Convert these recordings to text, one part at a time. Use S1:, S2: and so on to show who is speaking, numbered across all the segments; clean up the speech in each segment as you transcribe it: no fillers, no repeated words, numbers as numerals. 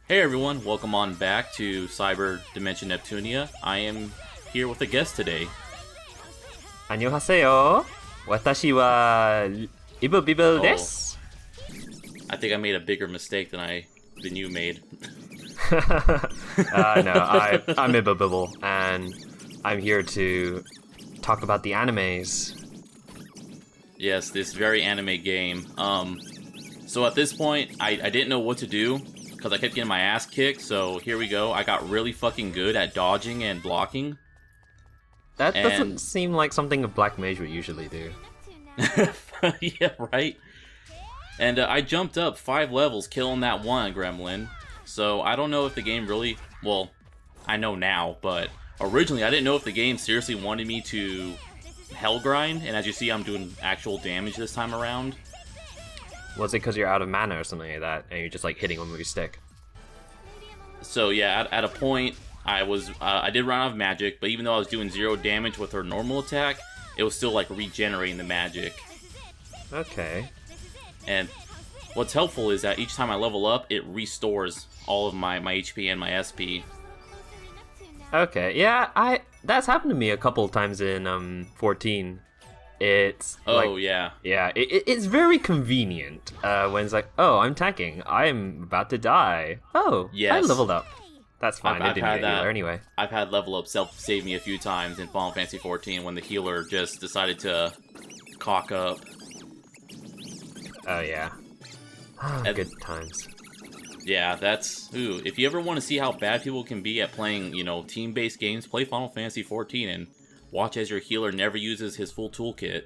S1: Hey everyone, welcome on back to Cyberdimension Neptunia. I am here with a guest today.
S2: 안녕하세요. 私は Ibblebibble desu.
S1: I think I made a bigger mistake than you made.
S2: No, I'm Ibblebibble, and I'm here to talk about the animes.
S1: Yes, this very anime game. So at this point, I didn't know what to do, because I kept getting my ass kicked, so here we go. I got really fucking good at dodging and blocking.
S2: That doesn't seem like something a black mage would usually do.
S1: Yeah, right? And I jumped up 5 levels killing that one gremlin. So I don't know if the game really... Well, I know now, but originally I didn't know if the game seriously wanted me to hell grind. And as you see, I'm doing actual damage this time around.
S2: Was it because you're out of mana or something like that, and you're just like hitting them with your stick?
S1: So yeah, at a point, I did run out of magic, but even though I was doing 0 damage with her normal attack, it was still like regenerating the magic.
S2: Okay.
S1: And what's helpful is that each time I level up, it restores all of my HP and my SP.
S2: Okay, yeah, that's happened to me a couple of times in 14. It's it's very convenient when it's like, oh, I'm tanking, I'm about to die. Oh, yes. I leveled up. That's fine. It didn't get healer anyway.
S1: I've had level up save me a few times in Final Fantasy 14 when the healer just decided to cock up.
S2: Oh yeah, good times.
S1: Yeah, that's if you ever want to see how bad people can be at playing, team-based games, play Final Fantasy 14 and watch as your healer never uses his full toolkit.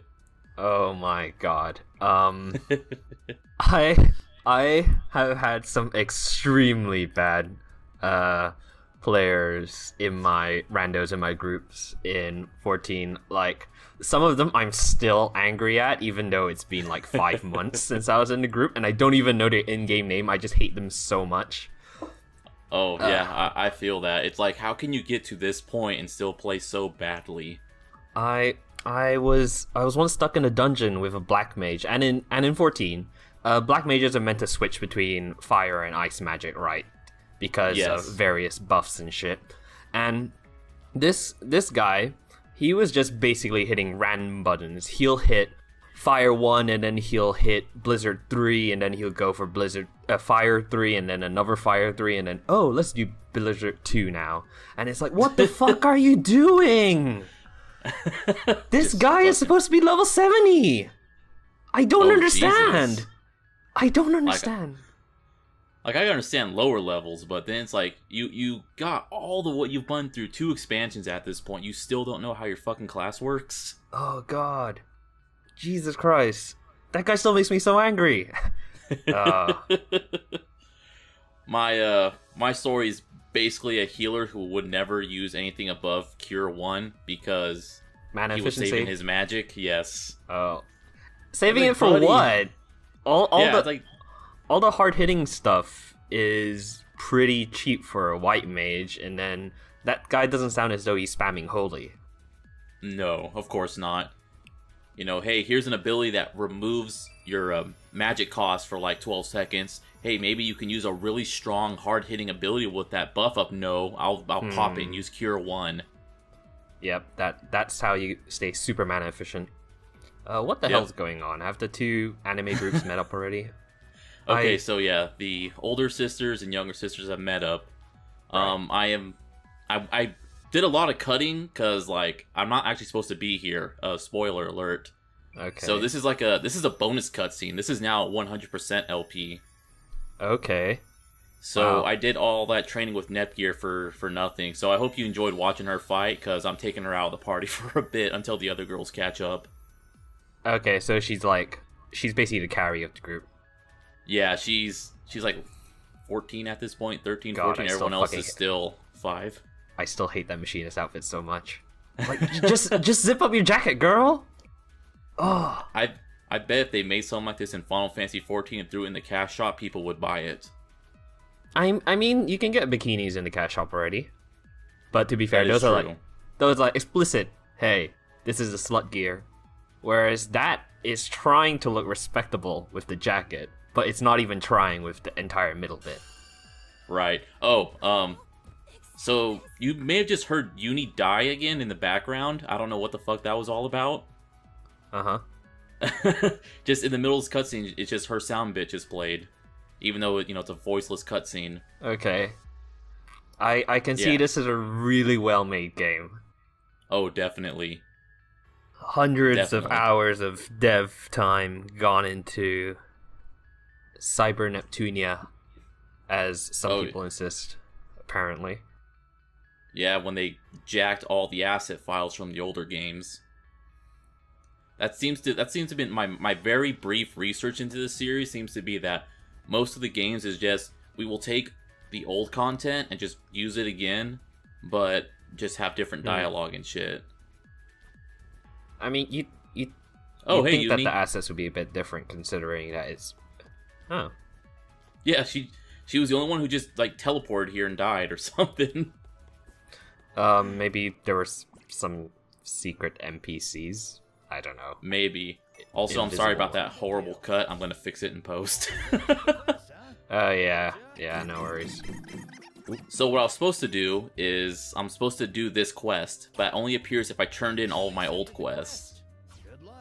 S2: Oh my god. I have had some extremely bad players in my randos in my groups in 14. Like, some of them I'm still angry at, even though it's been like 5 months since I was in the group, and I don't even know their in-game name. I just hate them so much.
S1: Oh yeah, I feel that. It's like, how can you get to this point and still play so badly?
S2: I was once stuck in a dungeon with a black mage, and in 14, black mages are meant to switch between fire and ice magic, right? Because of various buffs and shit. And this guy, he was just basically hitting random buttons. He'll hit Fire 1, and then he'll hit Blizzard 3, and then he'll go for Fire 3, and then another Fire 3, and then, oh, let's do Blizzard 2 now. And it's like, what the fuck are you doing? This guy is supposed to be level 70! I don't understand! Jesus. I don't understand.
S1: Like, I understand lower levels, but then it's like, you got all what you've been through 2 expansions at this point, you still don't know how your fucking class works?
S2: Oh god. Jesus Christ. That guy still makes me so angry.
S1: My story is basically a healer who would never use anything above Cure 1 because
S2: mana
S1: he
S2: efficiency?
S1: was saving his magic, yes.
S2: Oh. Saving it for what? All the hard-hitting stuff is pretty cheap for a white mage, and then that guy doesn't sound as though he's spamming holy.
S1: No, of course not. Hey, here's an ability that removes your magic cost for like 12 seconds. Hey, maybe you can use a really strong, hard-hitting ability with that buff up. No, I'll pop it and use Cure 1.
S2: Yep, that's how you stay super mana efficient. What the hell's going on? Have the 2 anime groups met up already?
S1: Okay, so yeah, the older sisters and younger sisters have met up. Right. I did a lot of cutting because like I'm not actually supposed to be here. Spoiler alert.
S2: Okay.
S1: So this is a bonus cutscene. This is now 100% LP.
S2: Okay.
S1: So wow. I did all that training with Netgear for nothing. So I hope you enjoyed watching her fight because I'm taking her out of the party for a bit until the other girls catch up.
S2: Okay, so she's basically the carry of the group. Yeah,
S1: she's like 14 at this point, 13, God, 14. Everyone else is still 5.
S2: I still hate that machinist outfit so much. Like, just zip up your jacket, girl. Oh,
S1: I bet if they made something like this in Final Fantasy 14 and threw it in the cash shop, people would buy it.
S2: I mean, you can get bikinis in the cash shop already. But to be fair, those are like explicit. Hey, this is a slut gear. Whereas that is trying to look respectable with the jacket, but it's not even trying with the entire middle bit.
S1: Right. Oh, so you may have just heard Uni die again in the background. I don't know what the fuck that was all about.
S2: Uh-huh.
S1: Just in the middle of this cutscene, it's just her sound bit just played. Even though, it's a voiceless cutscene.
S2: Okay. I can see this is a really well-made game.
S1: Oh, definitely.
S2: Hundreds of hours of dev time gone into Cyber Neptunia, as some people insist, apparently.
S1: Yeah, when they jacked all the asset files from the older games. That seems to be my very brief research into this series seems to be that most of the games is just we will take the old content and just use it again, but just have different dialogue and shit.
S2: I mean, you think that the assets would be a bit different considering that it's... Oh.
S1: Yeah, she was the only one who just teleported here and died or something.
S2: Maybe there were some secret NPCs. I don't know.
S1: Maybe. Also, I'm sorry about that horrible cut. I'm gonna fix it in post.
S2: Yeah, no worries.
S1: So what I was supposed to do is, I'm supposed to do this quest, but it only appears if I turned in all of my old quests.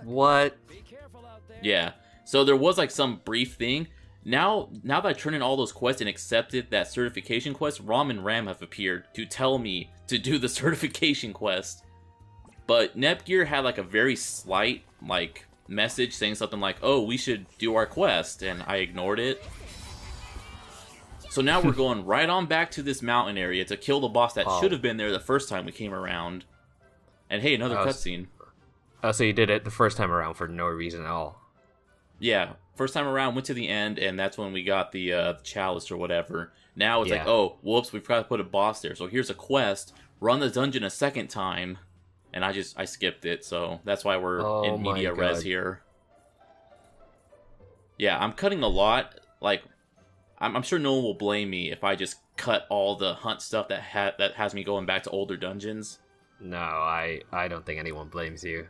S2: What?
S1: Yeah. So there was some brief thing. Now that I turned in all those quests and accepted that certification quest, Rom and Ram have appeared to tell me to do the certification quest. But Nepgear had a very slight message saying something like, "Oh, we should do our quest," and I ignored it. So now we're going right on back to this mountain area to kill the boss that should have been there the first time we came around. And hey, another cutscene.
S2: So you did it the first time around for no reason at all.
S1: Yeah, first time around, went to the end, and that's when we got the chalice or whatever. Now it's oh, whoops, we forgot to put a boss there. So here's a quest, run the dungeon a second time, and I skipped it, so that's why we're in media res here. Yeah, I'm cutting a lot. I'm sure no one will blame me if I just cut all the hunt stuff that has me going back to older dungeons.
S2: No, I don't think anyone blames you.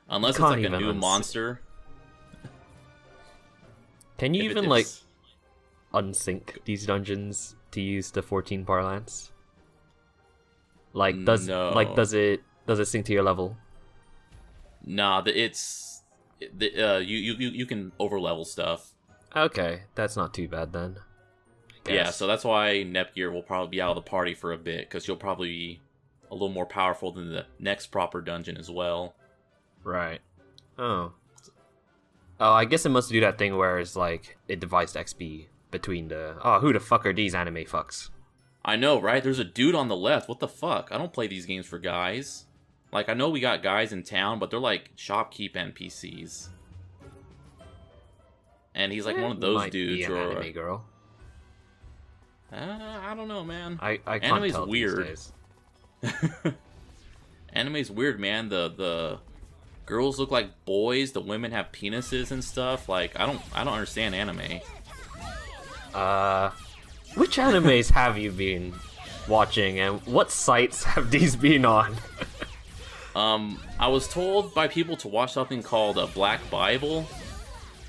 S1: Unless it's a new monster.
S2: Can you even unsync these dungeons to use the 14 parlance? Does it sync to your level?
S1: Nah, you can overlevel stuff.
S2: Okay, that's not too bad then.
S1: Yeah, so that's why Nepgear will probably be out of the party for a bit, because she'll probably be a little more powerful than the next proper dungeon as well.
S2: Right. Oh, I guess it must do that thing where it's it divides XP between the... Oh, who the fuck are these anime fucks?
S1: I know, right? There's a dude on the left. What the fuck? I don't play these games for guys. I know we got guys in town, but they're shopkeep NPCs. And he's one of those dudes.
S2: Be an anime girl.
S1: I don't know, man.
S2: I can't
S1: Anime's
S2: tell
S1: weird.
S2: These days.
S1: Anime's weird, man. The girls look like boys. The women have penises and stuff. I don't understand anime.
S2: Which animes have you been watching, and what sites have these been on?
S1: I was told by people to watch something called Black Bible.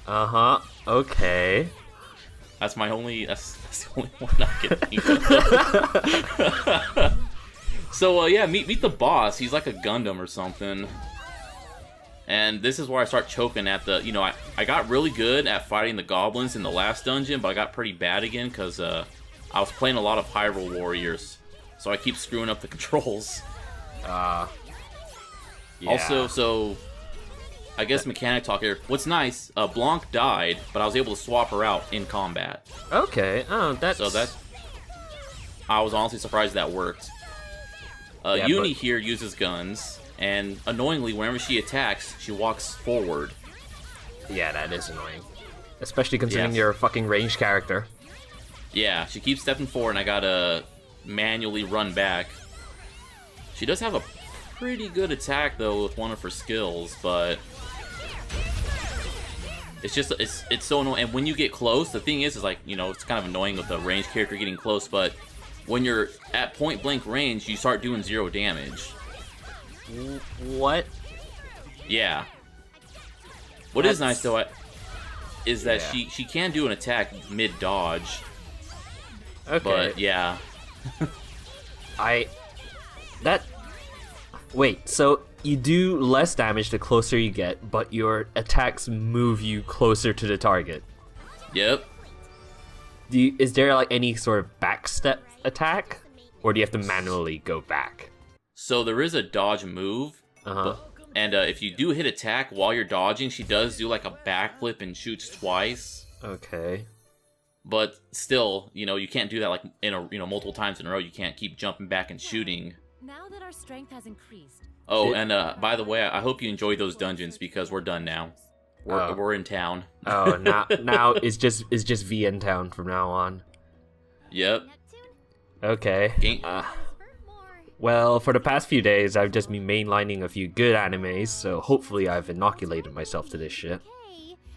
S2: Uh-huh. Okay.
S1: That's the only one I can think of. So, yeah, meet the boss. He's like a Gundam or something. And this is where I start choking at the... I got really good at fighting the goblins in the last dungeon, but I got pretty bad again because I was playing a lot of Hyrule Warriors. So I keep screwing up the controls.
S2: Yeah.
S1: Also, so... I guess mechanic talk here. What's nice, Blanc died, but I was able to swap her out in combat.
S2: Okay. Oh, that's...
S1: So that... I was honestly surprised that worked. Uni here uses guns, and annoyingly, whenever she attacks, she walks forward.
S2: Yeah, that is annoying. Especially considering you're a fucking ranged character.
S1: Yeah, she keeps stepping forward, and I gotta manually run back. She does have a pretty good attack, though, with one of her skills, but... It's just, it's so annoying. And when you get close, the thing is it's kind of annoying with a ranged character getting close, but when you're at point blank range, you start doing 0 damage.
S2: What?
S1: Yeah. What is nice, though, is that she can do an attack mid-dodge.
S2: Okay.
S1: But yeah.
S2: Wait, so you do less damage the closer you get, but your attacks move you closer to the target.
S1: Yep.
S2: Is there like any sort of backstep attack, or do you have to manually go back?
S1: So there is a dodge move, and if you do hit attack while you're dodging, she does do like a backflip and shoots twice.
S2: Okay.
S1: But still, you can't do that like multiple times in a row. You can't keep jumping back and shooting.
S3: Now that our strength has increased.
S1: Oh, and by the way, I hope you enjoyed those dungeons because we're done now. We're in town.
S2: Oh, now it's just V in town from now on.
S1: Yep.
S2: Okay. Well, for the past few days, I've just been mainlining a few good animes, so hopefully I've inoculated myself to this shit.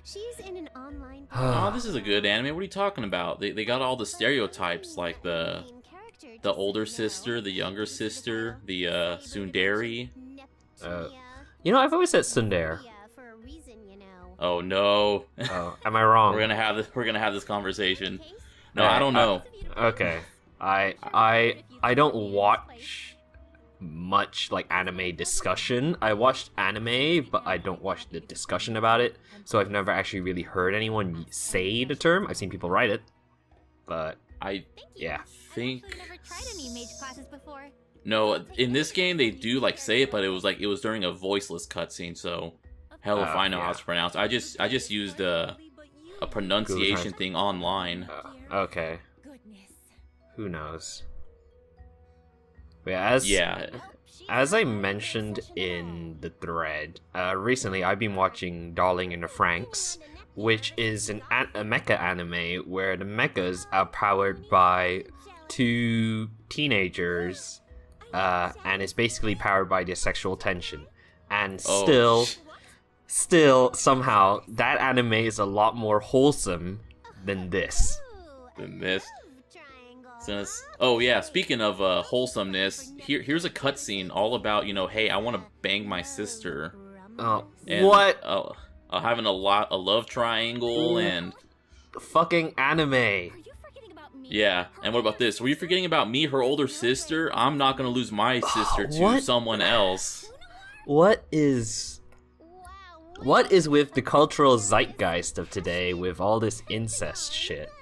S3: She's in an online.
S1: Oh, this is a good anime. What are you talking about? They got all the stereotypes, like the older sister, the younger sister, the tsundere.
S2: I've always said tsundere.
S1: Oh no.
S2: Oh, am I wrong?
S1: We're gonna have this conversation. No, I don't know.
S2: Okay. I don't watch much like anime discussion. I watched anime, but I don't watch the discussion about it. So I've never actually really heard anyone say the term. I've seen people write it, but
S1: I think.
S3: Never tried any mage classes before.
S1: No, in this game they do like say it, but it was during a voiceless cutscene. So hell if I know how it's pronounced. I just used a pronunciation thing online.
S2: Okay. Who knows? But as I mentioned in the thread, recently I've been watching Darling in the Franxx, which is a mecha anime where the mechas are powered by two teenagers, and it's basically powered by their sexual tension. And still, somehow, that anime is a lot more wholesome than this.
S1: Oh yeah, speaking of wholesomeness, here's a cutscene all about, hey, I want to bang my sister.
S2: Oh,
S1: and,
S2: what?
S1: Having a love triangle and...
S2: Fucking anime.
S1: Yeah, and what about this? Were you forgetting about me, her older sister? I'm not gonna lose my sister to someone else.
S2: What is with the cultural zeitgeist of today with all this incest shit?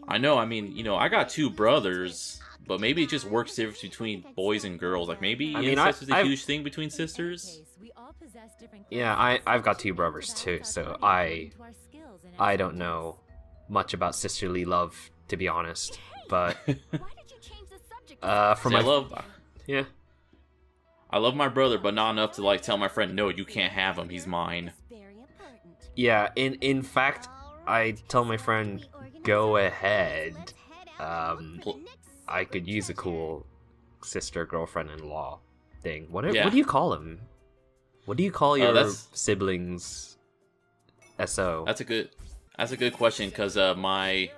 S1: I know, I got two brothers, but maybe it just works different between boys and girls. Like, maybe incest is a huge thing between sisters?
S2: Yeah, I've got two brothers too, so I don't know much about sisterly love, to be honest. But I
S1: love my brother, but not enough to like tell my friend, no, you can't have him, he's mine.
S2: Yeah, in fact, I tell my friend, go ahead. I could use a cool sister girlfriend-in-law thing. What do you call them? What do you call your siblings? SO.
S1: That's a good question, because I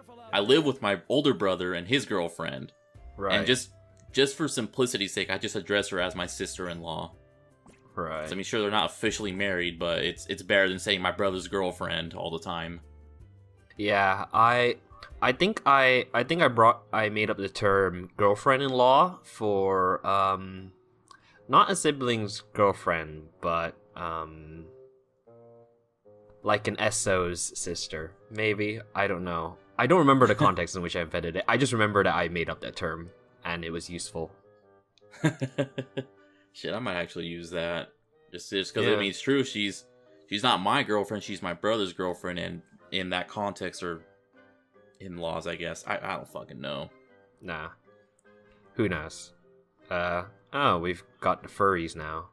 S1: live with my older brother and his girlfriend.
S2: Right.
S1: And just for simplicity's sake, I just address her as my sister-in-law.
S2: Right.
S1: So, sure, they're not officially married, but it's better than saying my brother's girlfriend all the time.
S2: Yeah, I think I made up the term girlfriend-in-law for not a sibling's girlfriend, but like an SO's sister, maybe. I don't know. I don't remember the context in which I invented it. I just remember that I made up that term and it was useful.
S1: Shit, I might actually use that. Just because it's true. She's not my girlfriend. She's my brother's girlfriend, and in that context, or in-laws, I guess. I don't fucking know.
S2: Nah. Who knows? We've got the furries now.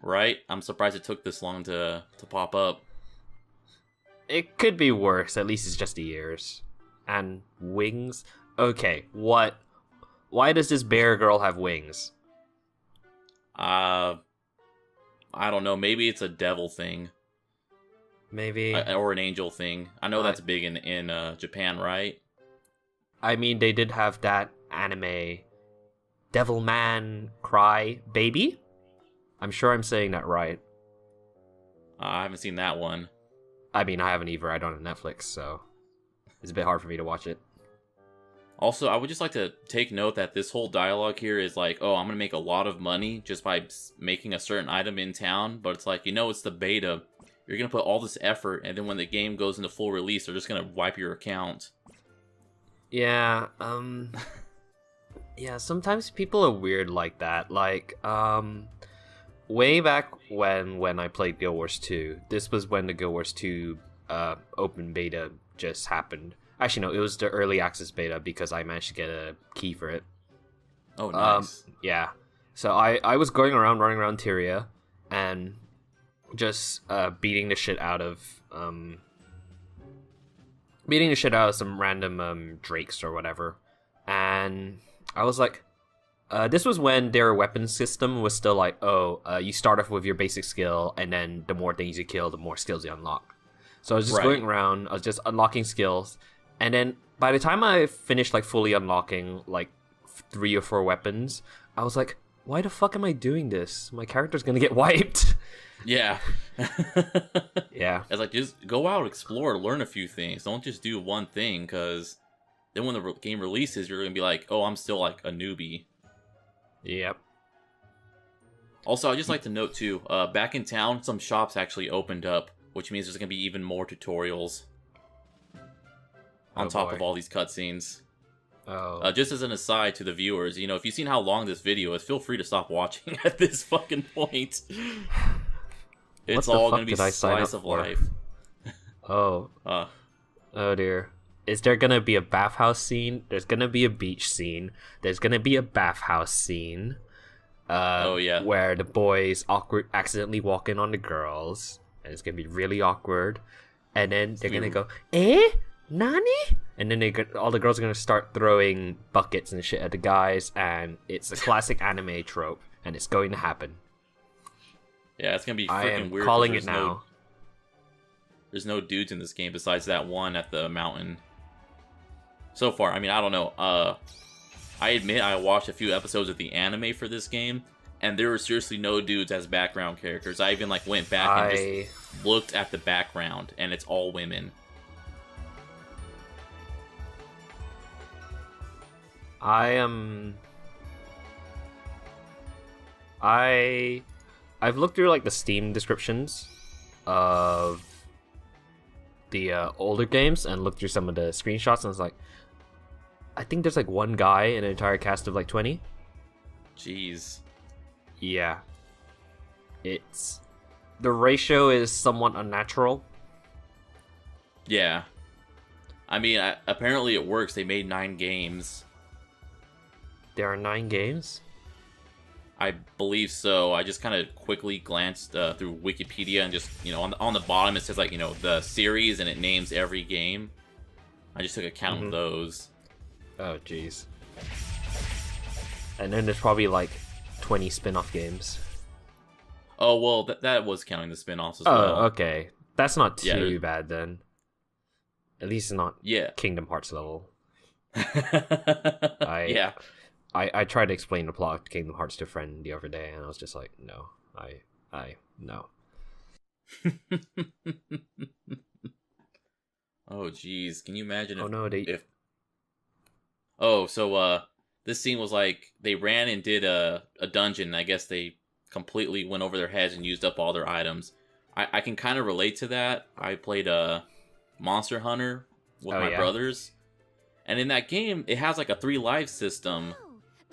S1: Right? I'm surprised it took this long to pop up.
S2: It could be worse. At least it's just the ears. And wings? Okay, what? Why does this bear girl have wings?
S1: I don't know. Maybe it's a devil thing.
S2: Maybe.
S1: Or an angel thing. I know that's big in Japan, right?
S2: I mean, they did have that anime, Devilman Cry Baby? I'm sure I'm saying that right.
S1: I haven't seen that one.
S2: I mean, I haven't either. I don't have Netflix, so it's a bit hard for me to watch it.
S1: Also, I would just like to take note that this whole dialogue here is like, oh, I'm going to make a lot of money just by making a certain item in town. But it's like, it's the beta. You're going to put all this effort, and then when the game goes into full release, they're just going to wipe your account.
S2: Yeah, yeah, sometimes people are weird like that. Like, way back when I played Guild Wars 2, this was when the Guild Wars 2 open beta just happened. Actually, no, it was the early access beta because I managed to get a key for it.
S1: Oh, nice.
S2: Yeah. So I was going around, running around Tyria, and just beating the shit out of some random drakes or whatever. And I was like, this was when their weapon system was still like, you start off with your basic skill, and then the more things you kill, the more skills you unlock. So I was just going around, I was just unlocking skills. And then by the time I finished like fully unlocking like 3 or 4 weapons, I was like, why the fuck am I doing this? My character's gonna get wiped.
S1: Yeah.
S2: Yeah.
S1: It's like, just go out, explore, learn a few things. Don't just do one thing, because then when the game releases, you're gonna be like, oh, I'm still like a newbie.
S2: Yep.
S1: Also, I'd just like to note too, back in town, some shops actually opened up, which means there's gonna be even more tutorials. On top of all these cutscenes.
S2: Oh.
S1: Just as an aside to the viewers, if you've seen how long this video is, feel free to stop watching at this fucking point. It's all going to be slice of life.
S2: Oh. Oh dear. Is there going to be a bathhouse scene? There's going to be a beach scene. There's going to be a bathhouse scene.
S1: Oh yeah.
S2: Where the boys accidentally walk in on the girls. And it's going to be really awkward. And then they're going to go, eh? Nani? And then all the girls are gonna start throwing buckets and shit at the guys, and it's a classic anime trope, and it's going to happen.
S1: Yeah, it's gonna be freaking
S2: I am
S1: weird.
S2: Calling it now.
S1: There's no dudes in this game besides that one at the mountain. So far, I mean, I don't know. I admit I watched a few episodes of the anime for this game, and there were seriously no dudes as background characters. I even went back and just looked at the background, and it's all women.
S2: I've looked through the Steam descriptions of the older games and looked through some of the screenshots, and I was like, I think there's one guy in an entire cast of 20.
S1: Jeez.
S2: Yeah. The ratio is somewhat unnatural.
S1: Yeah. I mean, apparently it works. They made 9 games.
S2: There are 9 games?
S1: I believe so. I just kind of quickly glanced through Wikipedia, and just, on the bottom it says, the series, and it names every game. I just took a count of those.
S2: Oh, jeez. And then there's probably 20 spin-off games.
S1: Oh, well, that was counting the spin-offs as
S2: well.
S1: well.
S2: Oh, okay. That's not too bad then. At least not Kingdom Hearts level.
S1: Yeah.
S2: I tried to explain the plot of Kingdom Hearts to a friend the other day, and I was just like, no. No.
S1: Oh, jeez. Can you imagine this scene was they ran and did a dungeon, and I guess they completely went over their heads and used up all their items. I can kind of relate to that. I played Monster Hunter with my brothers. And in that game, it has a 3 life system,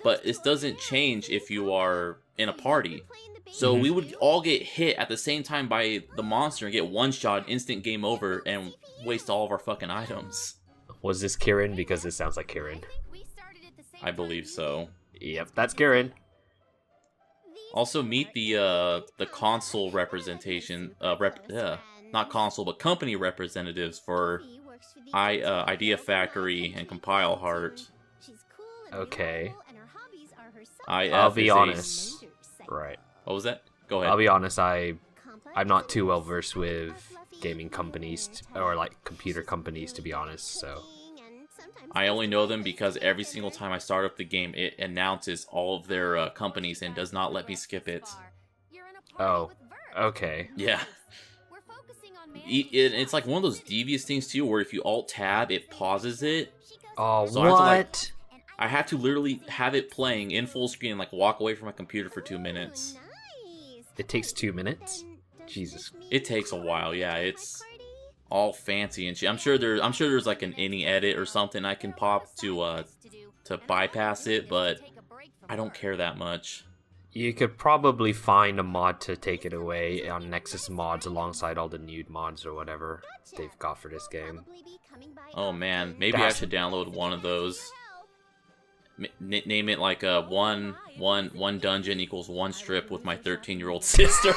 S1: but it doesn't change if you are in a party. So we would all get hit at the same time by the monster and get one shot, instant game over, and waste all of our fucking items.
S2: Was this Kirin? Because it sounds like Kirin.
S1: I believe so.
S2: Yep, that's Kirin.
S1: Also, meet the console representation, not console, but company representatives for Idea Factory and Compile Heart.
S2: Okay.
S1: IF
S2: I'll be honest. Right.
S1: What was that? Go ahead.
S2: I'll be honest, I'm not too well versed with gaming companies or computer companies, to be honest, so
S1: I only know them because every single time I start up the game, it announces all of their companies and does not let me skip it.
S2: Oh, okay.
S1: Yeah. It's one of those devious things too, where if you alt-tab, it pauses it,
S2: Oh,
S1: So
S2: what?
S1: I have to literally have it playing in full screen and like walk away from my computer for 2 minutes.
S2: It takes 2 minutes? Jesus.
S1: It takes a while, yeah. It's all fancy and shit. I'm sure there's like an any edit or something I can pop to bypass it, but I don't care that much.
S2: You could probably find a mod to take it away on Nexus mods alongside all the nude mods or whatever they've got for this game.
S1: Oh man, maybe I should download one of those. Name it like one dungeon equals one strip with my 13-year-old sister.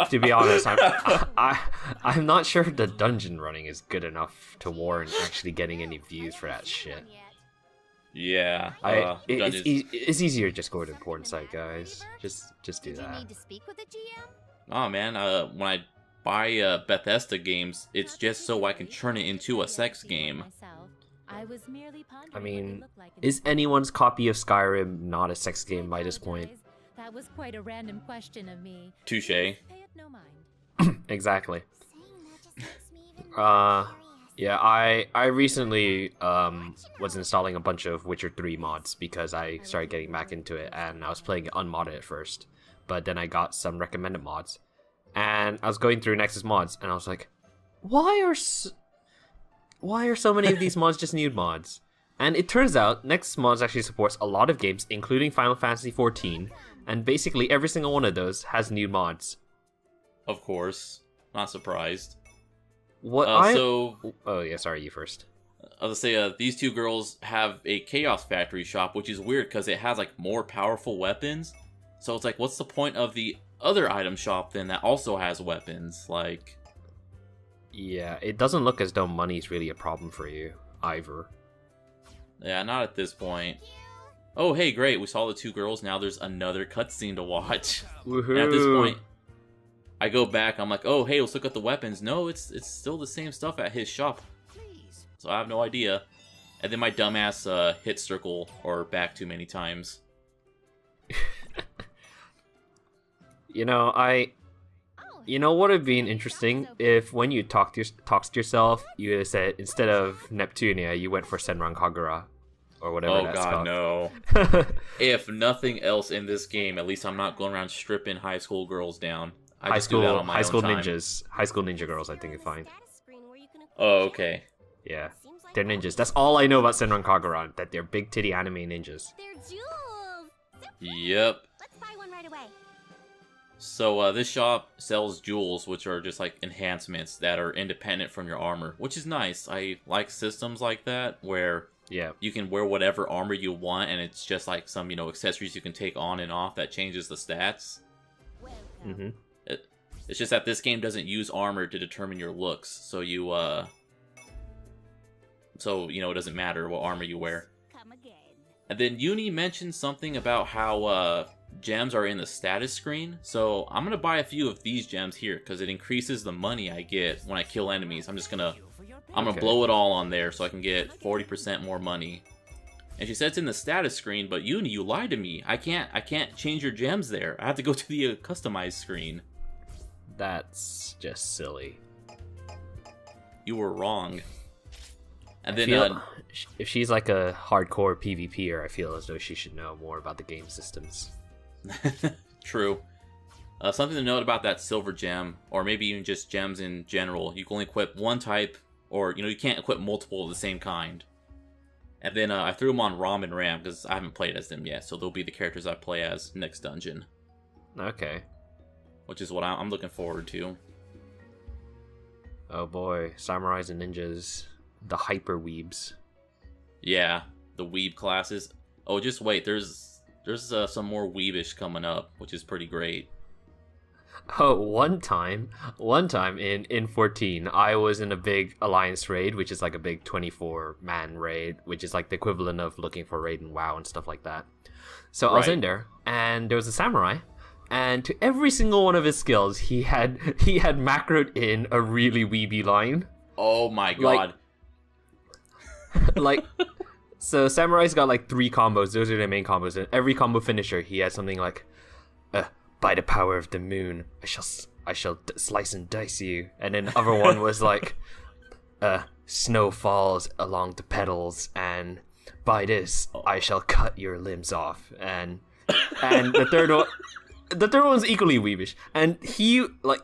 S2: To be honest, I'm not sure the dungeon running is good enough to warrant actually getting any views for that shit.
S1: Yeah,
S2: it's easier to just go to the porn site, guys. Just do that.
S1: Oh man, when I buy Bethesda games, it's just so I can turn it into a sex game.
S2: I mean, is anyone's copy of Skyrim not a sex game by this point?
S3: That was quite a random question of me.
S1: Touche.
S3: Pay it no mind.
S2: Exactly. Yeah, I recently was installing a bunch of Witcher 3 mods because I started getting back into it, and I was playing it unmodded at first, but then I got some recommended mods, and I was going through Nexus mods, and I was like, why are so many of these mods just nude mods? And it turns out Nexus mods actually supports a lot of games, including Final Fantasy XIV, and basically every single one of those has nude mods.
S1: Of course, not surprised.
S2: Oh yeah, sorry, you first.
S1: I was gonna say, these two girls have a Chaos Factory shop, which is weird because it has like more powerful weapons. So it's like, what's the point of the other item shop then that also has weapons? Like,
S2: yeah, it doesn't look as though money's really a problem for you, either.
S1: Yeah, not at this point. Oh, hey, great, we saw the two girls. Now there's another cutscene to watch.
S2: Woohoo.
S1: And at this point, I go back. I'm like, oh, hey, let's look at the weapons. No, it's still the same stuff at his shop. So I have no idea. And then my dumbass hit circle or back too many times.
S2: You know what would be interesting if when you talk to yourself, you said instead of Neptunia, you went for Senran Kagura or whatever.
S1: Oh
S2: that's
S1: god,
S2: called.
S1: no! If nothing else in this game, at least I'm not going around stripping high school girls down.
S2: High school
S1: time.
S2: ninjas, high school ninja girls. I think is fine.
S1: Oh, okay.
S2: Yeah, they're ninjas. That's all I know about Senran Kagura. That they're big titty anime ninjas.
S3: They're jewels.
S1: Yep.
S3: Let's buy one right away.
S1: So this shop sells jewels, which are just like enhancements that are independent from your armor, which is nice. I like systems like that where you can wear whatever armor you want, and it's just like some accessories you can take on and off that changes the stats.
S2: Mm-hmm.
S1: It's just that this game doesn't use armor to determine your looks, so it doesn't matter what armor you wear.
S3: Come again.
S1: And then Uni mentioned something about how gems are in the status screen, so I'm gonna buy a few of these gems here because it increases the money I get when I kill enemies. I'm gonna blow it all on there so I can get 40% more money. And she said it's in the status screen, but Uni, you lied to me. I can't change your gems there. I have to go to the customized screen.
S2: That's just silly.
S1: You were wrong. And then
S2: if she's like a hardcore PvPer, I feel as though she should know more about the game systems.
S1: True. Something to note about that silver gem, or maybe even just gems in general, you can only equip one type, or you can't equip multiple of the same kind. And then I threw them on Rom and Ram because I haven't played as them yet, so they'll be the characters I play as next dungeon.
S2: Okay.
S1: Which is what I'm looking forward to.
S2: Oh boy, samurais and ninjas, the hyper weebs.
S1: Yeah, the weeb classes. Oh, just wait, there's some more weebish coming up, which is pretty great.
S2: Oh, one time in 14, I was in a big alliance raid, which is like a big 24-man raid, which is like the equivalent of looking for raid in WoW and stuff like that. So I was in there, and there was a samurai, and to every single one of his skills, he had macroed in a really weeby line.
S1: Oh my god.
S2: So samurai's got like 3 combos. Those are their main combos. And every combo finisher, he has something like, by the power of the moon, I shall slice and dice you. And then the other one was like, snow falls along the petals, and by this I shall cut your limbs off. And the third one's equally weebish. And he, like,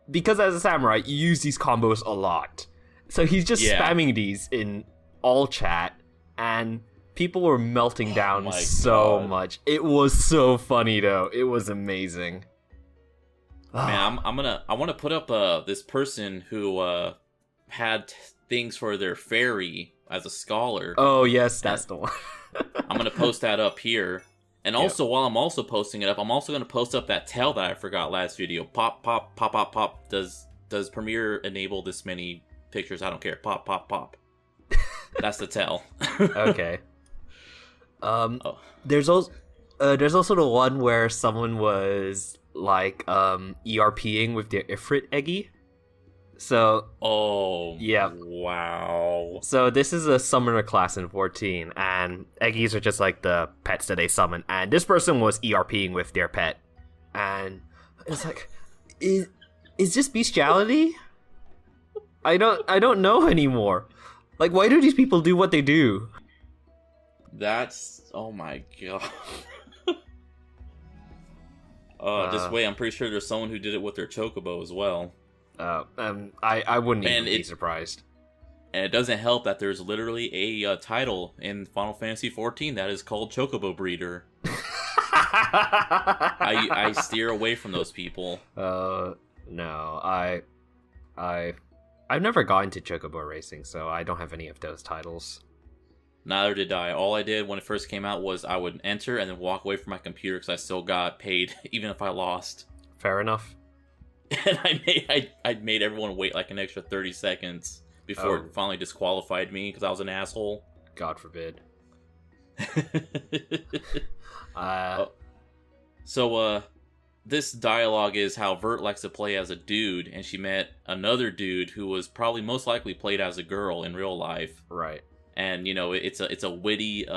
S2: because as a samurai, you use these combos a lot. So he's just spamming these in all chat, and people were melting down so much. It was so funny though. It was amazing.
S1: Man, I want to put up this person who had things for their fairy as a scholar.
S2: Oh yes, that's the one.
S1: I'm gonna post that up here. And also, while I'm also posting it up, I'm also gonna post up that tell that I forgot last video. Pop, pop, pop, pop, pop. Does Premiere enable this many pictures? I don't care. Pop, pop, pop. That's the tell.
S2: Okay. There's also the one where someone was like ERPing with their Ifrit Eggy. So yeah,
S1: wow.
S2: So this is a summoner class in 14, and Eggies are just like the pets that they summon, and this person was ERPing with their pet, and it's like, is this bestiality? I don't know anymore. Like, why do these people do what they do?
S1: That's... oh my god. Just wait, I'm pretty sure there's someone who did it with their chocobo as well.
S2: I wouldn't even be surprised.
S1: And it doesn't help that there's literally a title in Final Fantasy XIV that is called Chocobo Breeder. I steer away from those people.
S2: No, I've never gotten to chocobo racing, so I don't have any of those titles.
S1: Neither did I. All I did when it first came out was I would enter and then walk away from my computer because I still got paid, even if I lost.
S2: Fair enough.
S1: And I made everyone wait like an extra 30 seconds before it finally disqualified me because I was an asshole.
S2: God forbid.
S1: So, this dialogue is how Vert likes to play as a dude, and she met another dude who was probably most likely played as a girl in real life.
S2: Right.
S1: And, you know, it's a witty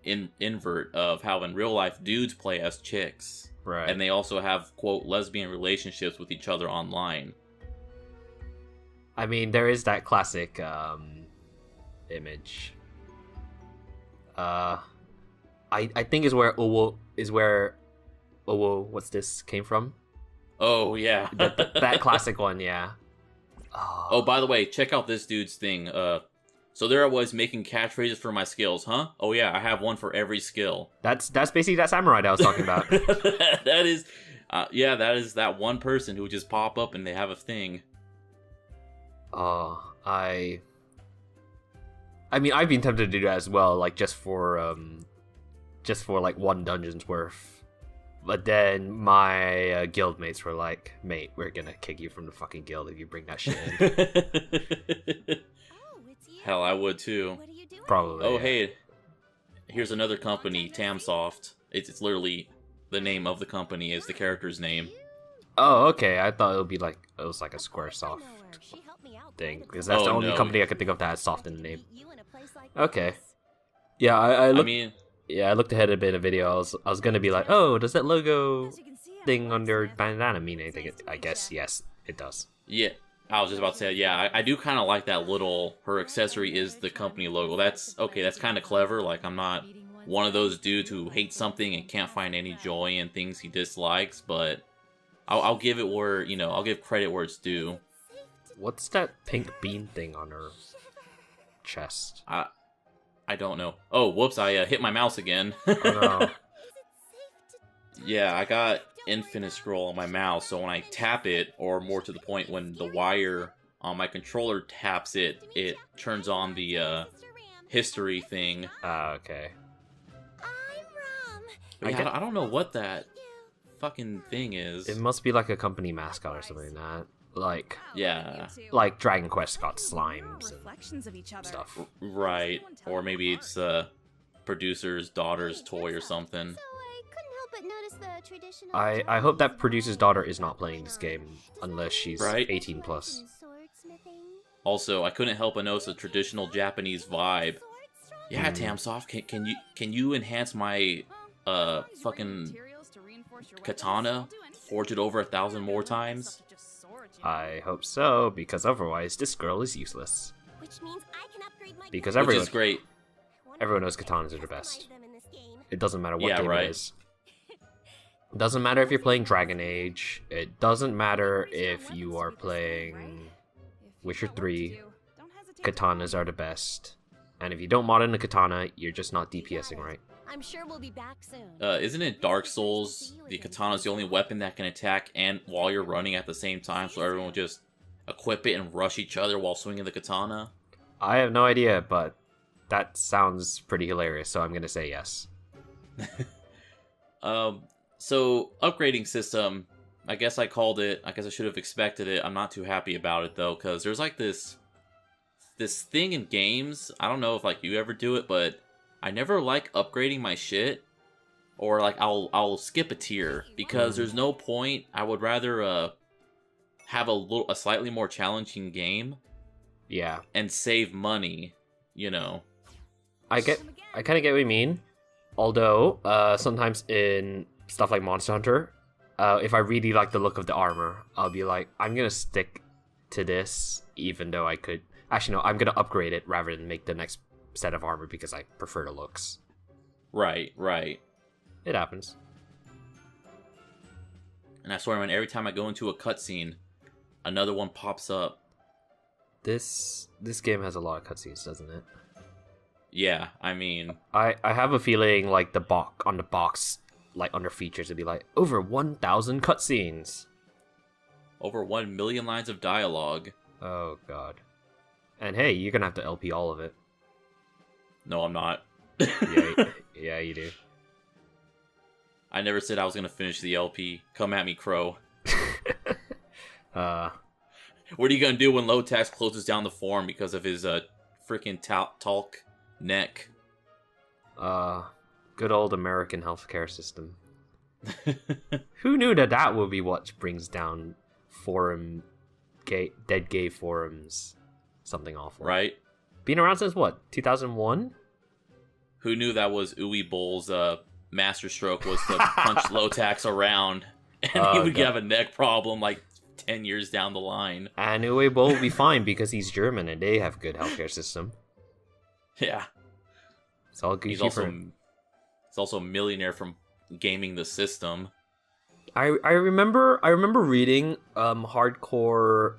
S1: invert of how in real life dudes play as chicks.
S2: Right.
S1: And they also have, quote, lesbian relationships with each other online.
S2: I mean, there is that classic image. I think is where Owo, what's this, came from?
S1: Oh, yeah.
S2: that classic one, yeah.
S1: Oh, by the way, check out this dude's thing. So there I was making catchphrases for my skills, huh? Oh yeah, I have one for every skill.
S2: That's basically that samurai that I was talking about.
S1: That is that one person who would just pop up and they have a thing.
S2: I mean, I've been tempted to do that as well, like just for like one dungeon's worth. But then my guildmates were like, "Mate, we're gonna kick you from the fucking guild if you bring that shit in."
S1: Hell, I would too.
S2: Probably.
S1: Oh, yeah. Hey, here's another company, Tamsoft. It's literally the name of the company is the character's name.
S2: Oh, okay. I thought it was like a Squaresoft thing, because that's the only company I could think of that has soft in the name. Okay. Yeah, I looked ahead a bit in a video. I was gonna be like, oh, does that logo thing on their bandana mean anything? I guess yes, it does.
S1: Yeah. I was just about to say, yeah, I do kind of like that her accessory is the company logo. That's kind of clever. Like, I'm not one of those dudes who hates something and can't find any joy in things he dislikes, but I'll give it where, I'll give credit where it's due.
S2: What's that pink bean thing on her chest?
S1: I don't know. Oh, whoops, I hit my mouse again.
S2: Oh, no.
S1: Yeah, I got infinite scroll on my mouse, so when I tap it, or more to the point, when the wire on my controller taps it, it turns on the history thing.
S2: Okay.
S1: I don't know what that fucking thing is.
S2: It must be like a company mascot or something like that. Like,
S1: yeah,
S2: like Dragon Quest got slimes and stuff.
S1: Right, or maybe it's producer's daughter's toy or something.
S2: I hope that producer's daughter is not playing this game unless she's 18 plus.
S1: Also, I couldn't help but notice a traditional Japanese vibe. Yeah, Tamsoft, can you enhance my fucking katana, forge it over 1,000 more times?
S2: I hope so, because otherwise this girl is useless.
S4: Which means I can upgrade my
S2: Because
S1: Which is great.
S2: everyone knows katanas are the best. It doesn't matter what
S1: Yeah,
S2: game
S1: right.
S2: it is. It doesn't matter if you're playing Dragon Age. It doesn't matter if you are playing Witcher 3. Katanas are the best. And if you don't mod in a katana, you're just not DPSing right.
S4: I'm sure we'll be back soon.
S1: Isn't it Dark Souls? The katana's the only weapon that can attack and while you're running at the same time, so everyone will just equip it and rush each other while swinging the katana.
S2: I have no idea, but that sounds pretty hilarious, so I'm gonna say yes.
S1: So upgrading system, I guess I called it. I guess I should have expected it. I'm not too happy about it though, because there's like this thing in games. I don't know if like you ever do it, but I never like upgrading my shit, or like I'll skip a tier because there's no point. I would rather have a slightly more challenging game,
S2: Yeah,
S1: and save money. You know.
S2: I kind of get what you mean. Although, sometimes in stuff like Monster Hunter, if I really like the look of the armor, I'll be like, I'm gonna stick to this, even though I could. Actually, no, I'm gonna upgrade it rather than make the next set of armor because I prefer the looks.
S1: Right.
S2: It happens.
S1: And I swear, man, every time I go into a cutscene, another one pops up.
S2: This game has a lot of cutscenes, doesn't it?
S1: Yeah, I mean,
S2: I have a feeling like the box, like under features, it'd be like over 1,000 cutscenes.
S1: over 1 million lines of dialogue.
S2: Oh god. And hey, you're gonna have to LP all of it.
S1: No, I'm not.
S2: Yeah, you do.
S1: I never said I was gonna finish the LP. Come at me, Crow. What are you gonna do when Lotax closes down the forum because of his freaking talk neck?
S2: Good old American healthcare system. Who knew that would be what brings down dead gay forums? Something awful.
S1: Right?
S2: Been around since what, 2001?
S1: Who knew that was Ibblebible's master stroke was to punch Lotax around and he would have a neck problem like 10 years down the line.
S2: And Ibblebibble will be fine because he's German and they have a good healthcare system.
S1: Yeah.
S2: It's all good.
S1: He's also a millionaire from gaming the system.
S2: I remember reading hardcore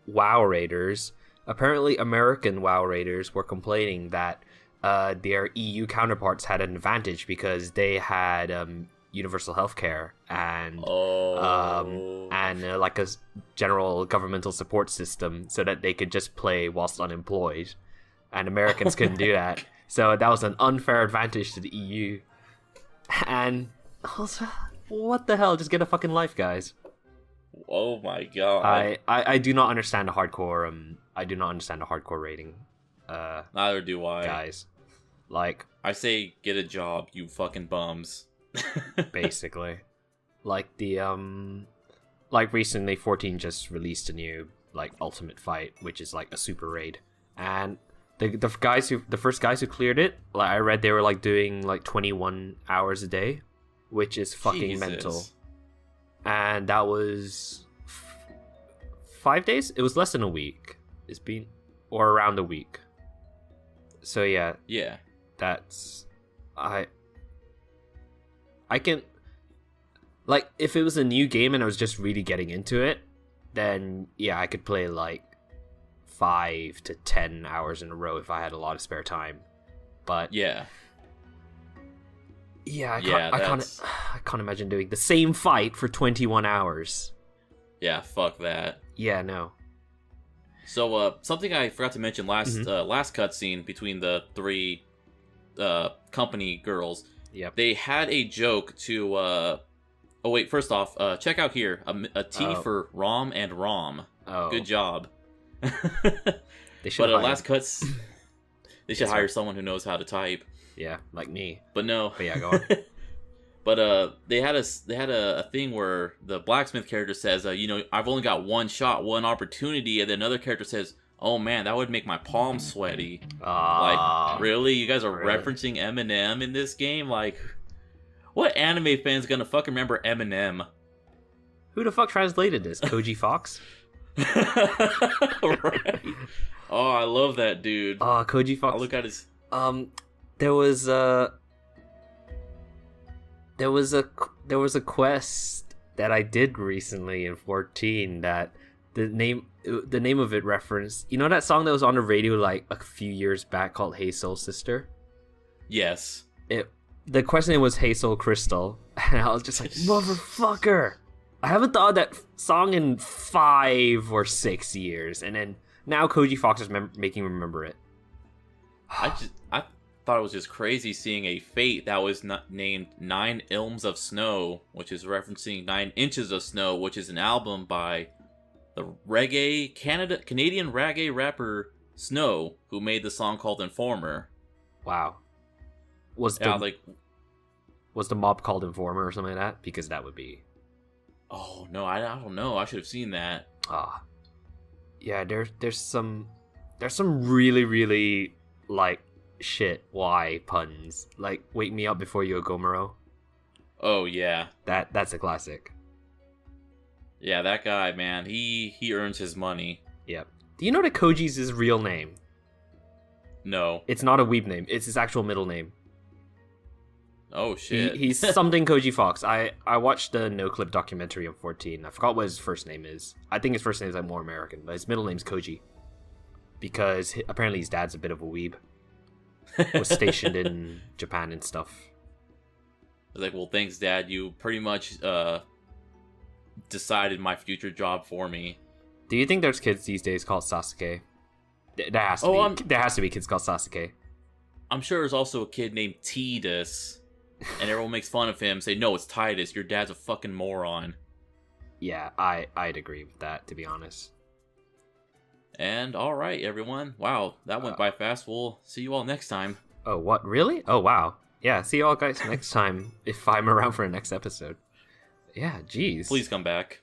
S2: WoW raiders. Apparently, American WoW raiders were complaining that their EU counterparts had an advantage because they had universal healthcare and like a general governmental support system, so that they could just play whilst unemployed, and Americans couldn't do that. So that was an unfair advantage to the EU. And also, what the hell? Just get a fucking life, guys.
S1: Oh my god.
S2: I do not understand the hardcore. I do not understand the hardcore rating.
S1: Neither do I.
S2: Guys, like,
S1: I say get a job, you fucking bums.
S2: basically, like the like recently 14 just released a new like Ultimate Fight, which is like a super raid, and the first guys who cleared it, like I read they were like doing like 21 hours a day, which is fucking
S1: Jesus.
S2: mental. And that was 5 days. It was less than a week. It's been or around a week. So yeah, that's I can, like, if it was a new game and I was just really getting into it, then yeah, I could play like 5 to 10 hours in a row if I had a lot of spare time. But
S1: yeah,
S2: I can't imagine doing the same fight for 21 hours.
S1: Yeah, fuck that.
S2: Yeah, no.
S1: So, something I forgot to mention last cutscene between the three company girls.
S2: Yep.
S1: They had a joke to. Oh wait, first off, check out here a T for Rom and Rom.
S2: Oh,
S1: good job.
S2: They should.
S1: But last cuts, they should hire someone who knows how to type.
S2: Yeah, like me.
S1: But no.
S2: But yeah, go on.
S1: But they had a thing where the blacksmith character says, I've only got one shot, one opportunity, and then another character says, oh man, that would make my palms sweaty. Like, really? You guys are referencing Eminem in this game? Like, what anime fan's gonna fucking remember Eminem?
S2: Who the fuck translated this? Koji Fox?
S1: Right. Oh, I love that dude.
S2: Koji Fox.
S1: I'll look at his.
S2: There was a quest that I did recently in 14 that the name of it referenced. You know that song that was on the radio like a few years back called "Hey Soul Sister"?
S1: Yes.
S2: The quest name was "Hey Soul Crystal," and I was just like, motherfucker! I haven't thought of that song in 5 or 6 years, and then now Koji Fox is making me remember it.
S1: I thought it was just crazy seeing a Fate that was named 9 Ilms of Snow, which is referencing 9 Inches of Snow, which is an album by the Canadian reggae rapper Snow, who made the song called Informer.
S2: Wow. Was the mob called Informer or something like that? Because that would be...
S1: Oh, no, I don't know. I should have seen that.
S2: Yeah, there's some really, really, like, shit, why puns. Like, "Wake Me Up Before You Go Gomero."
S1: Oh, yeah.
S2: That's a classic.
S1: Yeah, that guy, man, he earns his money.
S2: Yep. Do you know that Koji's his real name?
S1: No.
S2: It's not a weeb name. It's his actual middle name.
S1: Oh, shit.
S2: He's something Koji Fox. I watched the No-Clip documentary on 14. I forgot what his first name is. I think his first name is like more American, but his middle name's Koji. Because apparently his dad's a bit of a weeb. Was stationed in Japan and stuff.
S1: I was like, well, thanks, Dad. You pretty much decided my future job for me.
S2: Do you think there's kids these days called Sasuke? There has to be kids called Sasuke.
S1: I'm sure there's also a kid named Tidus, and everyone makes fun of him, say, no, it's Titus, your dad's a fucking moron.
S2: Yeah, I'd agree with that, to be honest.
S1: And alright, everyone. Wow, that went by fast. We'll see you all next time.
S2: Oh, what? Really? Oh, wow. Yeah, see you all guys next time, if I'm around for the next episode. Yeah, jeez.
S1: Please come back.